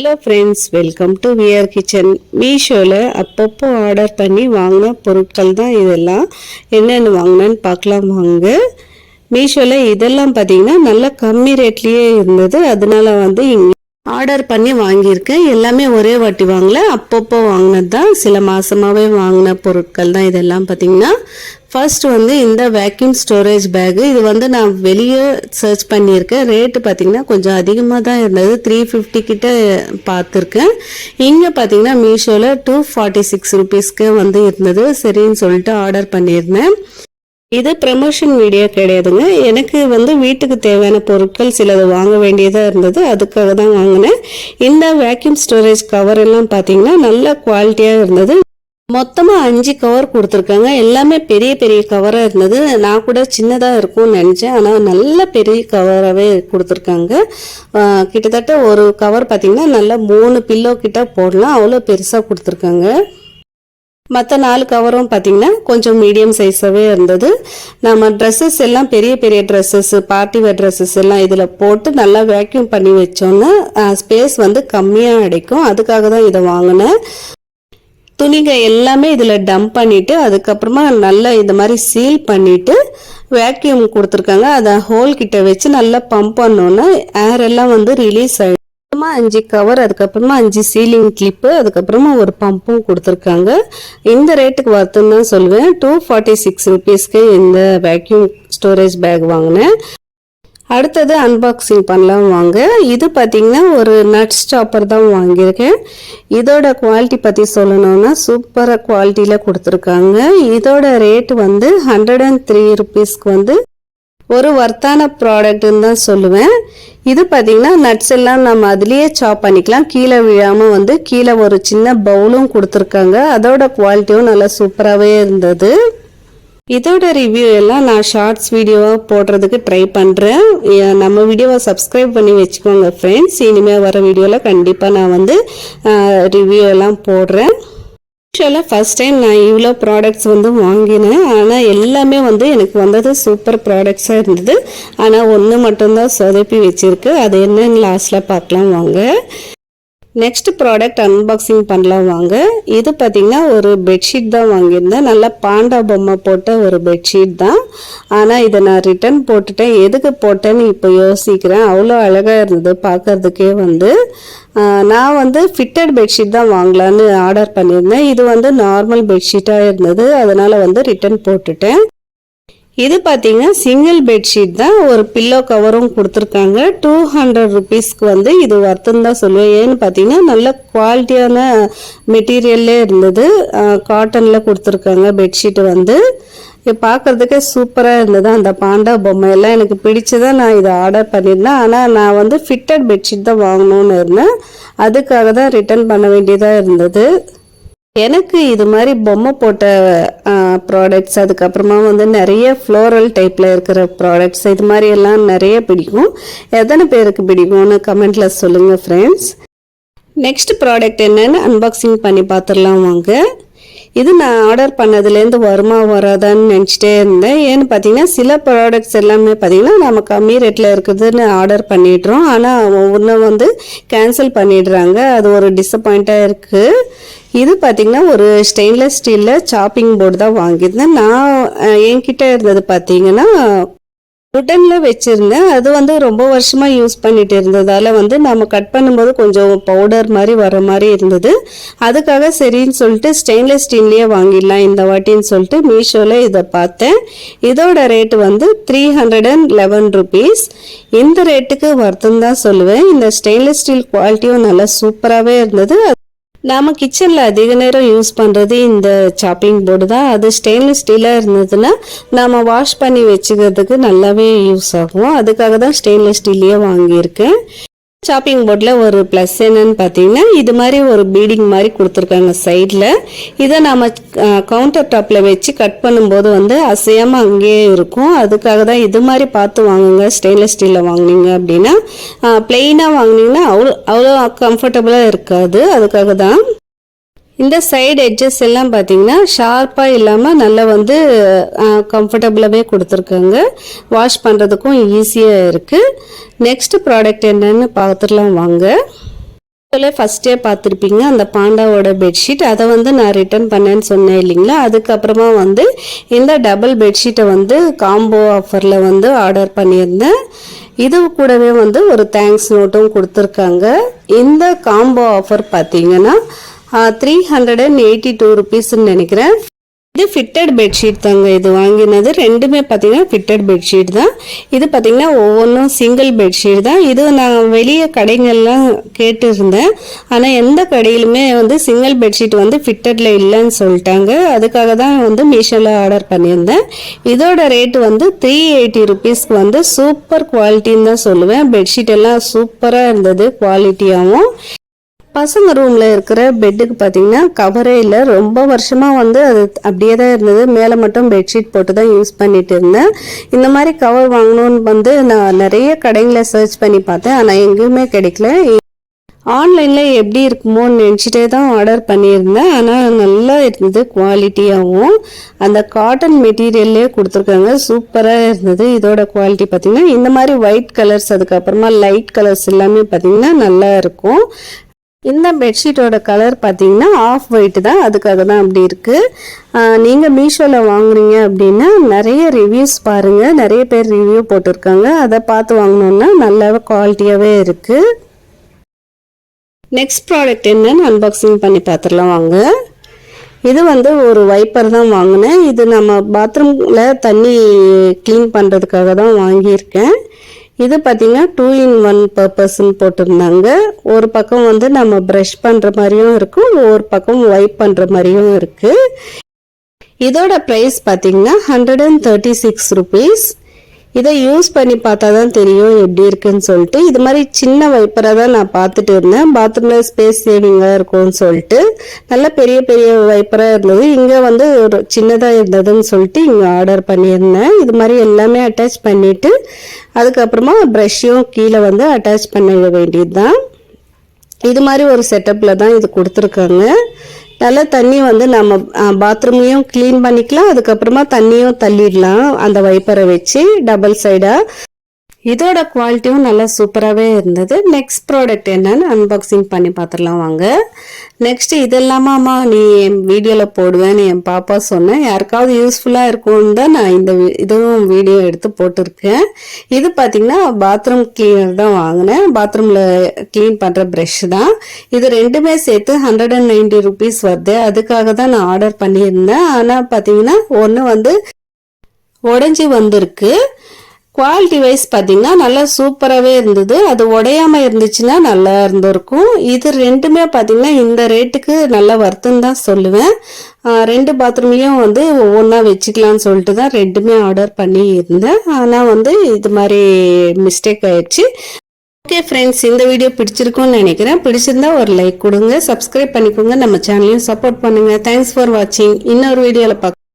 Hello friends, welcome to V R kitchen. மீஷோவில் அப்பப்போ order பண்ணி வாங்கின பொருட்கள் தான் இதெல்லாம். என்னென்னு வாங்கினேன்னு பார்க்கலாம் வாங்க. மீஷோவில் இதெல்லாம் பார்த்தீங்கன்னா நல்ல கம்மி ரேட்லேயே இருந்தது. அதனால இங்கே ஆர்டர் பண்ணி வாங்கியிருக்கேன். எல்லாமே ஒரே வாட்டி வாங்கல, அப்பப்போ வாங்கினது தான். சில மாதமாகவே வாங்கின பொருட்கள் தான் இதெல்லாம் பார்த்தீங்கன்னா. ஃபர்ஸ்ட் இந்த வேக்யூம் ஸ்டோரேஜ் பேகு. இது நான் வெளியே சர்ச் பண்ணியிருக்கேன். ரேட்டு பார்த்தீங்கன்னா கொஞ்சம் அதிகமாக தான் இருந்தது. 350 கிட்ட பார்த்துருக்கேன். இங்கே பார்த்தீங்கன்னா மீஷோவில் 246 ருபீஸ்க்கு இருந்தது. சரின்னு சொல்லிட்டு ஆர்டர் பண்ணியிருந்தேன். இது ப்ரமோஷன் வீடியோ கிடையாதுங்க. எனக்கு வீட்டுக்கு தேவையான பொருட்கள் சிலது வாங்க வேண்டியதாக இருந்தது. அதுக்காக தான் வாங்கினேன். இந்த வேக்யூம் ஸ்டோரேஜ் கவர் எல்லாம் பார்த்தீங்கன்னா நல்ல குவாலிட்டியாக இருந்தது. மொத்தமாக 5 கவர் கொடுத்துருக்காங்க. எல்லாமே பெரிய பெரிய கவராக இருந்தது. நான் கூட சின்னதாக இருக்கும்னு நினச்சேன், ஆனால் நல்ல பெரிய கவராகவே கொடுத்துருக்காங்க. கிட்டத்தட்ட ஒரு கவர் பார்த்தீங்கன்னா நல்லா 3 பில்லோ கிட்ட போடலாம், அவ்வளோ பெருசாக கொடுத்துருக்காங்க. மற்ற 4 கவரும் பார்த்தீங்கன்னா கொஞ்சம் மீடியம் சைஸாகவே இருந்தது. நம்ம ட்ரெஸ்ஸஸ் எல்லாம் பெரிய பெரிய ட்ரெஸ்ஸஸ், பார்ட்டி வேர் ட்ரெஸ்ஸஸ் எல்லாம் இதில் போட்டு நல்லா வேக்யூம் பண்ணி வச்சோன்னா ஸ்பேஸ் கம்மியாக அடைக்கும். அதுக்காக தான் இதை வாங்கினேன். துணிங்க எல்லாமே இதில் டம்ப் பண்ணிவிட்டு அதுக்கப்புறமா நல்லா இந்த மாதிரி சீல் பண்ணிவிட்டு வேக்யூம் கொடுத்துருக்காங்க. அதை ஹோல் கிட்ட வச்சு நல்லா பம்ப் பண்ணோன்னா ஏர் எல்லாம் ரிலீஸ் ஆகிடும். 5 கவர், அதுக்கப்புறமா 5 சீலிங் கிளிப்பு, அதுக்கப்புறமா ஒரு பம்பும் கொடுத்துருக்காங்க. இந்த ரேட்டுக்கு வருதுன்னு தான் சொல்லுவேன். 246 ருபீஸ்க்கு இந்த வேக்யூம் ஸ்டோரேஜ் பேக் வாங்கினேன். அடுத்தது அன்பாக்சிங் பண்ணலாம் வாங்க. இது பார்த்தீங்கன்னா ஒரு நட் ஸ்டாப்பர் தான் வாங்கியிருக்கேன். இதோட குவாலிட்டி பற்றி சொல்லணும்னா சூப்பராக குவாலிட்டியில் கொடுத்துருக்காங்க. இதோட ரேட்டு 103 ருபீஸ்க்கு ஒரு வர்த்தான ப்ராடக்ட்னு தான் சொல்லுவேன். இது பார்த்தீங்கன்னா நட்ஸ் எல்லாம் நம்ம அதுலேயே சாப் பண்ணிக்கலாம், கீழே விழாமல் கீழே ஒரு சின்ன பவுலும் கொடுத்துருக்காங்க. அதோட குவாலிட்டியும் நல்லா சூப்பராகவே இருந்தது. இதோட ரிவ்யூ எல்லாம் நான் ஷார்ட்ஸ் வீடியோவாக போடுறதுக்கு ட்ரை பண்ணுறேன். நம்ம வீடியோவை சப்ஸ்கிரைப் பண்ணி வச்சுக்கோங்க ஃப்ரெண்ட்ஸ். இனிமேல் வர வீடியோவில் கண்டிப்பாக நான் ரிவ்யூ எல்லாம் போடுறேன். ஆக்சுவலாக ஃபஸ்ட் டைம் நான் இவ்வளோ ப்ராடக்ட்ஸ் வாங்கினேன். ஆனால் எல்லாமே எனக்கு வந்தது சூப்பர் ப்ராடக்ட்ஸாக இருந்தது. ஆனால் ஒன்று மட்டும்தான் சொதப்பி வச்சுருக்கு. அது என்னன்னு லாஸ்ட்டில் பார்க்கலாம் வாங்க. நெக்ஸ்ட் ப்ராடக்ட் அன்பாக்சிங் பண்ணலாம் வாங்க. இது பார்த்தீங்கன்னா ஒரு பெட்ஷீட் தான் வாங்கியிருந்தேன். நல்லா பாண்டா பொம்மை போட்ட ஒரு பெட்ஷீட் தான். ஆனால் இதை நான் ரிட்டர்ன் போட்டுட்டேன். எதுக்கு போட்டேன்னு இப்போ யோசிக்கிறேன். அவ்வளோ அழகாக இருந்தது பார்க்கறதுக்கே. நான் ஃபிட்டட் பெட்ஷீட் தான் வாங்கலான்னு ஆர்டர் பண்ணியிருந்தேன். இது நார்மல் பெட்ஷீட்டாக இருந்தது. அதனால் ரிட்டர்ன் போட்டுட்டேன். இது பார்த்தீங்கன்னா சிங்கிள் பெட்ஷீட் தான். ஒரு பில்லோ கவரும் கொடுத்துருக்காங்க. 200 ருபீஸ்க்கு இது வர்த்துன்னு தான் சொல்லுவேன். ஏன்னு பார்த்தீங்கன்னா நல்ல குவாலிட்டியான மெட்டீரியல்லே இருந்தது. காட்டனில் கொடுத்துருக்காங்க பெட்ஷீட்டு. பார்க்குறதுக்கே சூப்பராக இருந்தது. அந்த பாண்டா பொம்மையெல்லாம் எனக்கு பிடிச்சதான் நான் இதை ஆர்டர் பண்ணியிருந்தேன். ஆனால் நான் ஃபிட்டட் பெட்ஷீட் தான் வாங்கணும்னு இருந்தேன். அதுக்காக தான் ரிட்டர்ன் பண்ண வேண்டியதாக இருந்தது. எனக்கு இது மாதிரி பொம்மை போட்ட ப்ராடக்ட்ஸ், அதுக்கப்புறமா நிறைய ஃப்ளோரல் டைப்பில் இருக்கிற ப்ராடக்ட்ஸ், இது மாதிரி எல்லாம் நிறைய பிடிக்கும். எத்தனை பேருக்கு பிடிக்கும்னு கமெண்ட்டில் சொல்லுங்கள் ஃப்ரெண்ட்ஸ். நெக்ஸ்ட் ப்ராடக்ட் என்னன்னு அன்பாக்சிங் பண்ணி பார்த்துடலாம் வாங்க. இது நான் ஆர்டர் பண்ணதுலேருந்து வருமா வராதான்னு நினச்சிட்டே இருந்தேன். ஏன்னு பார்த்தீங்கன்னா சில ப்ராடக்ட்ஸ் எல்லாமே பார்த்தீங்கன்னா நம்ம கம்மி ரேட்டில் இருக்குதுன்னு ஆர்டர் பண்ணிடுறோம். ஆனால் ஒவ்வொன்று கேன்சல் பண்ணிடுறாங்க. அது ஒரு டிசப்பாயிண்ட்டாக இருக்குது. இது பார்த்தீங்கன்னா ஒரு ஸ்டெயின்லெஸ் ஸ்டீலில் சாப்பிங் போர்டு தான் வாங்கியிருந்தேன். நான் என்கிட்ட இருந்தது பார்த்தீங்கன்னா உட்டனில் வச்சுருந்தேன். அது ரொம்ப வருஷமாக யூஸ் பண்ணிட்டு இருந்ததால் நம்ம கட் பண்ணும்போது கொஞ்சம் பவுடர் மாதிரி வர மாதிரி இருந்தது. அதுக்காக சரின்னு சொல்லிட்டு ஸ்டெயின்லெஸ் ஸ்டீல்லையே வாங்கிடலாம் இந்த வாட்டின்னு சொல்லிட்டு மீஷோவில் இதை பார்த்தேன். இதோட ரேட்டு 311 ருபீஸ். இந்த ரேட்டுக்கு வருதுன்னு தான் சொல்லுவேன். இந்த ஸ்டெயின்லெஸ் ஸ்டீல் குவாலிட்டியும் நல்லா சூப்பராகவே இருந்தது. நாம் கிச்சனில் அதிக நேரம் யூஸ் பண்ணுறது இந்த சாப்பிங் போர்டு தான். அது ஸ்டெயின்லெஸ் ஸ்டீலாக இருந்ததுன்னா நாம் வாஷ் பண்ணி வச்சுக்கிறதுக்கு நல்லாவே யூஸ் ஆகும். அதுக்காக தான் ஸ்டெயின்லெஸ் ஸ்டீல்லையே வாங்கியிருக்கேன். சாப்பிங் போர்டில் ஒரு ப்ளஸ் என்னன்னு பார்த்தீங்கன்னா இது மாதிரி ஒரு பீடிங் மாதிரி கொடுத்துருக்காங்க சைடில். இதை நாம் கவுண்டர் டாப்பில் வச்சு கட் பண்ணும்போது அசையாமல் அங்கேயே இருக்கும். அதுக்காக தான் இது மாதிரி பார்த்து வாங்குங்க. ஸ்டெயின்லெஸ் ஸ்டீலில் வாங்கினீங்க அப்படின்னா பிளெயினாக வாங்கினீங்கன்னா அவ்வளோ கம்ஃபர்டபுளாக இருக்காது. அதுக்காக தான் இந்த சைடு எட்ஜஸ் எல்லாம் பார்த்தீங்கன்னா ஷார்ப்பாக இல்லாமல் நல்லா கம்ஃபர்டபுளாகவே கொடுத்துருக்காங்க. வாஷ் பண்ணுறதுக்கும் ஈஸியாக இருக்குது. நெக்ஸ்ட் ப்ராடக்ட் என்னன்னு பார்த்துடலாம் வாங்க. ஃபஸ்ட்டே பார்த்துருப்பீங்க அந்த பாண்டாவோட பெட்ஷீட், அதை வந்து நான் ரிட்டர்ன் பண்ணேன்னு சொன்னேன் இல்லைங்களா. அதுக்கப்புறமா வந்து இந்த டபுள் பெட்ஷீட்டை வந்து காம்போ ஆஃபரில் வந்து ஆர்டர் பண்ணியிருந்தேன். இது கூடவே வந்து ஒரு தேங்க்ஸ் நோட்டும் கொடுத்துருக்காங்க. இந்த காம்போ ஆஃபர் பார்த்தீங்கன்னா 382 ருபீஸ்ன்னு நினைக்கிறேன். இது ஃபிட்டட் பெட்ஷீட் தாங்க. இது வாங்கினது ரெண்டுமே பார்த்தீங்கன்னா ஃபிட்டட் பெட்ஷீட் தான். இது பார்த்தீங்கன்னா ஒவ்வொன்றும் சிங்கிள் பெட்ஷீட் தான். இது நான் வெளியே கடைகள்லாம் கேட்டு இருந்தேன், ஆனால் எந்த கடையிலுமே வந்து சிங்கிள் பெட்ஷீட் வந்து ஃபிட்டடில் இல்லைன்னு சொல்லிட்டாங்க. அதுக்காக தான் வந்து மீஷோவில் ஆர்டர் பண்ணியிருந்தேன். இதோட ரேட்டு வந்து 380 ருபீஸ்க்கு வந்து சூப்பர் குவாலிட்டின்னு தான் சொல்லுவேன். பெட்ஷீட் எல்லாம் சூப்பராக இருந்தது குவாலிட்டியாகவும். பசங்க ரூமில் இருக்கிற பெட்டுக்கு பார்த்தீங்கன்னா கவரே இல்லை. ரொம்ப வருஷமாக வந்து அது அப்படியே தான் இருந்தது. மேலே மட்டும் பெட்ஷீட் போட்டு தான் யூஸ் பண்ணிட்டு இருந்தேன். இந்த மாதிரி கவர் வாங்கணும்னு வந்து நான் நிறைய கடைகளை சர்ச் பண்ணி பார்த்தேன், ஆனால் எங்கேயுமே கிடைக்கல. ஆன்லைனில் எப்படி இருக்குமோன்னு நினச்சிட்டே தான் ஆர்டர் பண்ணியிருந்தேன். ஆனால் நல்லா இருந்தது குவாலிட்டியாகவும். அந்த காட்டன் மெட்டீரியல்லே கொடுத்துருக்காங்க, சூப்பராக இருந்தது. இதோட குவாலிட்டி பார்த்திங்கன்னா இந்த மாதிரி ஒயிட் கலர்ஸ், அதுக்கப்புறமா லைட் கலர்ஸ் எல்லாமே பார்த்திங்கன்னா நல்லா இருக்கும். இந்த பெட்ஷீட்டோட கலர் பார்த்தீங்கன்னா ஆஃப் ஒயிட் தான், அதுக்காக தான் அப்படி இருக்குது. நீங்கள் மீஷோவில் வாங்குறீங்க அப்படின்னா நிறைய ரிவ்யூஸ் பாருங்கள், நிறைய பேர் ரிவ்யூ போட்டிருக்காங்க. அதை பார்த்து வாங்கினோன்னா நல்லா குவாலிட்டியாகவே இருக்குது. நெக்ஸ்ட் ப்ராடக்ட் என்னன்னு அன்பாக்சிங் பண்ணி பார்த்துடலாம் வாங்க. இது வந்து ஒரு வைப்பர் தான் வாங்கினேன். இது நம்ம பாத்ரூமில் தண்ணி க்ளீன் பண்ணுறதுக்காக தான் வாங்கியிருக்கேன். இது பார்த்தீங்கன்னா 2-in-1 பர்பஸ்ன்னு போட்டிருந்தாங்க. ஒரு பக்கம் வந்து நம்ம ப்ரஷ் பண்ணுற மாதிரியும் இருக்கும், ஒரு பக்கம் வைப் பண்ணுற மாதிரியும் இருக்குது. இதோட ப்ரைஸ் பார்த்தீங்கன்னா 136 ருபீஸ். இதை யூஸ் பண்ணி பார்த்தா தான் தெரியும் எப்படி இருக்குன்னு சொல்லிட்டு. இது மாதிரி சின்ன வைப்பராக தான் நான் பார்த்துட்டு இருந்தேன், பாத்ரூமில் ஸ்பேஸ் சேவிங்காக இருக்கும்னு சொல்லிட்டு. நல்ல பெரிய பெரிய வைப்பராக இருந்தது. இங்கே வந்து ஒரு சின்னதாக இருந்ததுன்னு சொல்லிட்டு இங்கே ஆர்டர் பண்ணியிருந்தேன். இது மாதிரி எல்லாமே அட்டாச் பண்ணிவிட்டு அதுக்கப்புறமா ப்ரஷ்ஷையும் கீழே வந்து அட்டாச் பண்ண வேண்டியது தான். இது மாதிரி ஒரு செட்டப்பில் தான் இது கொடுத்துருக்காங்க. நல்லா தண்ணி வந்து நம்ம பாத்ரூமையும் க்ளீன் பண்ணிக்கலாம், அதுக்கப்புறமா தண்ணியும் தள்ளிடலாம் அந்த வைப்பரை வச்சு டபுள் சைடாக. இதோட குவாலிட்டியும் நல்லா சூப்பராகவே இருந்தது. நெக்ஸ்ட் ப்ராடக்ட் என்னன்னு அன்பாக்சிங் பண்ணி பார்த்துடலாம் வாங்க. நெக்ஸ்ட் இதெல்லாமாம்மா நீ என் வீடியோவில் போடுவேன்னு என் பாப்பா சொன்னேன். யாருக்காவது யூஸ்ஃபுல்லாக இருக்கும்னு தான் நான் இந்த இதுவும் வீடியோ எடுத்து போட்டிருக்கேன். இது பார்த்தீங்கன்னா பாத்ரூம் கிளீனர் தான் வாங்கினேன். பாத்ரூமில் க்ளீன் பண்ணுற ப்ரஷ் தான். இது ரெண்டுமே சேர்த்து 190 ருபீஸ் வருது. அதுக்காக தான் நான் ஆர்டர் பண்ணியிருந்தேன். ஆனால் பார்த்தீங்கன்னா ஒன்று வந்து உடஞ்சி வந்திருக்கு. குவாலிட்டி வைஸ் பார்த்தீங்கன்னா நல்லா சூப்பராகவே இருந்தது. அது உடையாமல் இருந்துச்சுன்னா நல்லா இருந்திருக்கும். இது ரெண்டுமே பார்த்தீங்கன்னா இந்த ரேட்டுக்கு நல்லா வர்த்துன்னு தான் சொல்லுவேன். ரெண்டு பாத்ரூம்லேயும் வந்து ஒவ்வொன்றா வச்சுக்கலான்னு சொல்லிட்டு தான் ரெண்டுமே ஆர்டர் பண்ணி இருந்தேன். ஆனால் வந்து இது மாதிரி மிஸ்டேக் ஆயிடுச்சு. ஓகே ஃப்ரெண்ட்ஸ், இந்த வீடியோ பிடிச்சிருக்கும்னு நினைக்கிறேன். பிடிச்சிருந்தா ஒரு லைக் கொடுங்க, சப்ஸ்கிரைப் பண்ணிக்கோங்க, நம்ம சேனலையும் சப்போர்ட் பண்ணுங்கள். தேங்க்ஸ் ஃபார் வாட்சிங். இன்னொரு வீடியோவில் பார்க்க